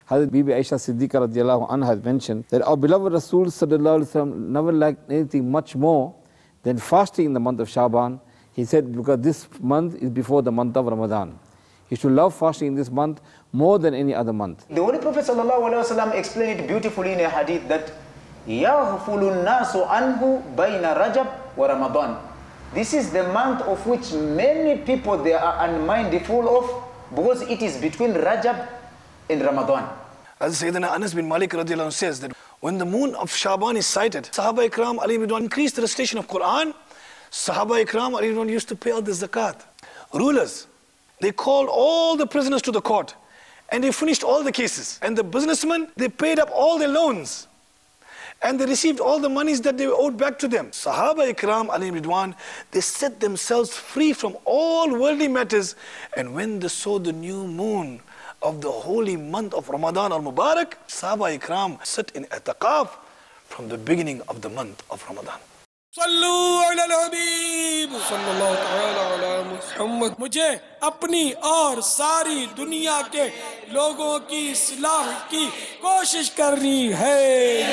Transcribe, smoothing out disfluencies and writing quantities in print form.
Hazrat Bibi Aisha Siddiqa radiallahu anha has mentioned that our beloved Rasul sallallahu alaihi wasallam never liked anything much more than fasting in the month of Shaban. He said, because this month is before the month of Ramadan. He should love fasting in this month more than any other month. The Holy Prophet sallallahu alaihi wasallam explained it beautifully in a hadith that يَغْفُلُ النَّاسُ عَنْهُ بَيْنَ رَجَبْ وَرَمَضَانِ. This is the month of which many people they are unmindful of, because it is between Rajab and Ramadan. As Sayyidina Anas bin Malik radiallahu anhu says that when the moon of Shaban is sighted, Sahaba Ikram alayhim ridwan increased the recitation of Quran. Sahaba Ikram alayhim ridwan used to pay out the zakat. Rulers, they called all the prisoners to the court and they finished all the cases. And the businessmen, they paid up all their loans. And they received all the monies that they owed back to them. Sahaba Ikram alayhim ridwan, they set themselves free from all worldly matters. And when they saw the new moon of the holy month of Ramadan al-Mubarak, Sahaba Ikram sit in i'tiqaf from the beginning of the month of Ramadan. Sallu ala al-Habib sallallahu ta'ala ala Muhammad. मुझे अपनी और सारी दुनिया के लोगों की इस्लाह की कोशिश करनी है।